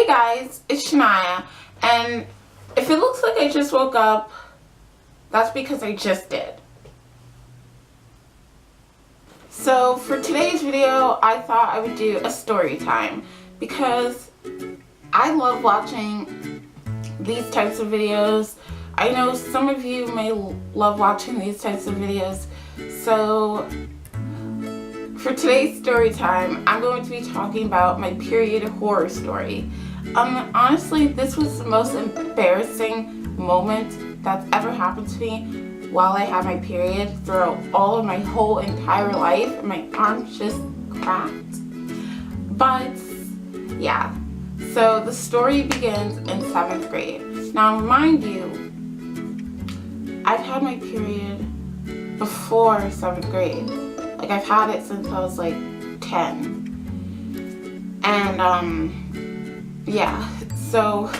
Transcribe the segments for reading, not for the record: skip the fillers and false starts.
Hey guys, it's Shania, and if it looks like I just woke up, that's because I just did. So for today's video, I thought I would do a story time because I love watching these types of videos. I know some of you may love watching these types of videos, so for today's story time, I'm going to be talking about my period horror story. Honestly, this was the most embarrassing moment that's ever happened to me while I had my period throughout all of my whole entire life. My arms just cracked. But yeah, so the story begins in 7th grade. Now mind you, I've had my period before 7th grade. Like, I've had it since I was like 10. And yeah, so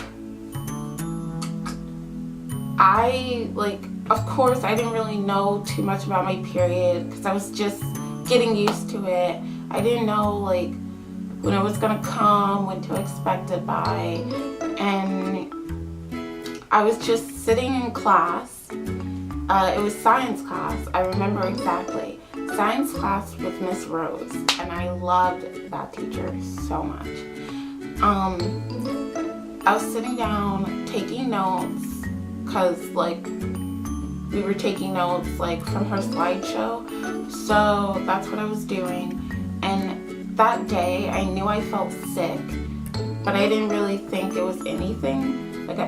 of course I didn't really know too much about my period because I was just getting used to it. I didn't know like when it was gonna come, when to expect it by, and I was just sitting in class. It was science class, I remember exactly. Science class with Miss Rose, and I loved that teacher so much. I was sitting down taking notes because like we were taking notes like from her slideshow, so that's what I was doing. And that day I knew I felt sick, but I didn't really think it was anything. Like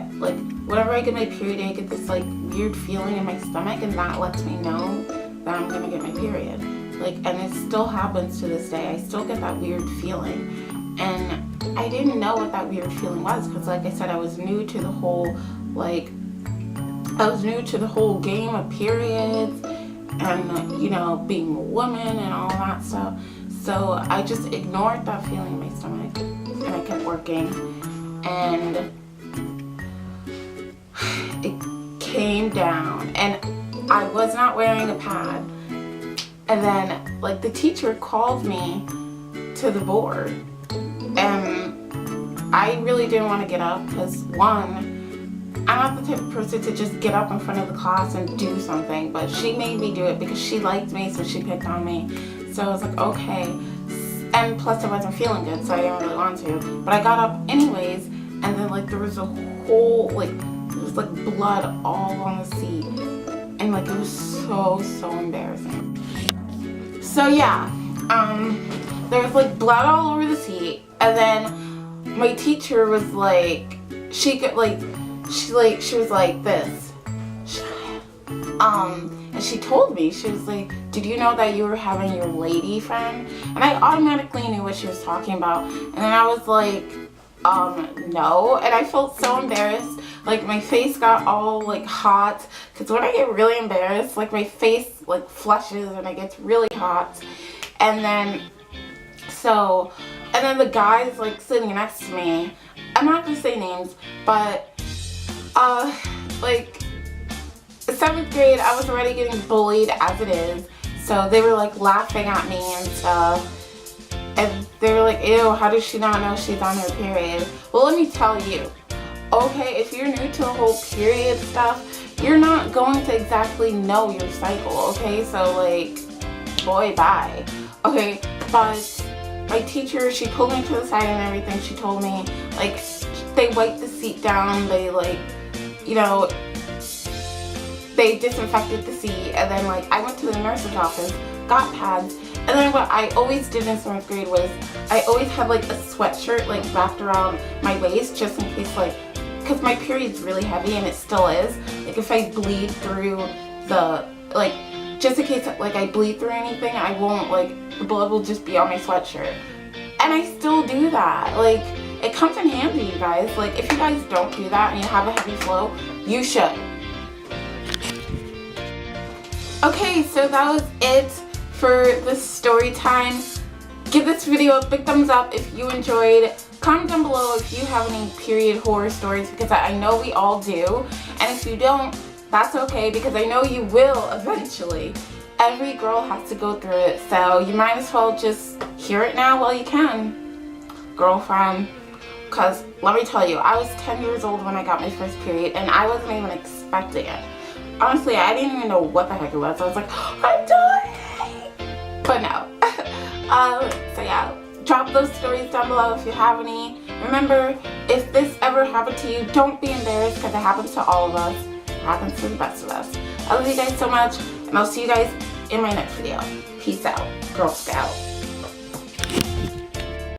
whenever I get my period, I get this like weird feeling in my stomach, and that lets me know that I'm gonna get my period. Like, and it still happens to this day. I still get that weird feeling, and I didn't know what that weird feeling was because, like I said, I was new to the whole game of periods and, you know, being a woman and all that stuff. So I just ignored that feeling in my stomach, and I kept working, and it came down, and I was not wearing a pad. And then like the teacher called me to the board, and I really didn't want to get up because, one, I'm not the type of person to just get up in front of the class and do something, but she made me do it because she liked me, so she picked on me. So I was like, okay. And plus I wasn't feeling good, so I didn't really want to. But I got up anyways, and then like there was a whole there was like blood all on the seat, and like it was so embarrassing. So yeah, there was like blood all over the seat, and then my teacher was like, she was like this, and she told me, she was like, did you know that you were having your lady friend? And I automatically knew what she was talking about, and then I was like, no, and I felt so embarrassed. Like my face got all like hot, because when I get really embarrassed, like my face like flushes and it gets really hot. And then the guys like sitting next to me, I'm not gonna say names, but like 7th grade, I was already getting bullied as it is, so they were like laughing at me and stuff, and they were like, ew, how does she not know she's on her period? Well, let me tell you, okay, if you're new to the whole period stuff, you're not going to exactly know your cycle, okay? So like, boy, bye. Okay, but my teacher, she pulled me to the side and everything. She told me, like, they wiped the seat down, they like, you know, they disinfected the seat, and then like I went to the nurse's office, got pads, and then what I always did in 7th grade was I always had like a sweatshirt like wrapped around my waist just in case, like, because my period's really heavy and it still is. Like if I bleed through just in case like I bleed through anything, I won't, like, the blood will just be on my sweatshirt. And I still do that. Like, it comes in handy, you guys. Like, if you guys don't do that and you have a heavy flow, you should. Okay, so that was it for this story time. Give this video a big thumbs up if you enjoyed. Comment down below if you have any period horror stories, because I know we all do. And if you don't, that's okay, because I know you will eventually. Every girl has to go through it, so you might as well just hear it now while you can. Girlfriend, Because let me tell you, I was 10 years old when I got my first period and I wasn't even expecting it. Honestly, I didn't even know what the heck it was. I was like, I'm dying! But no. So yeah, drop those stories down below if you have any. Remember, if this ever happened to you, don't be embarrassed because it happens to all of us. It happens to the best of us. I love you guys so much, and I'll see you guys in my next video. Peace out, Girl Scout.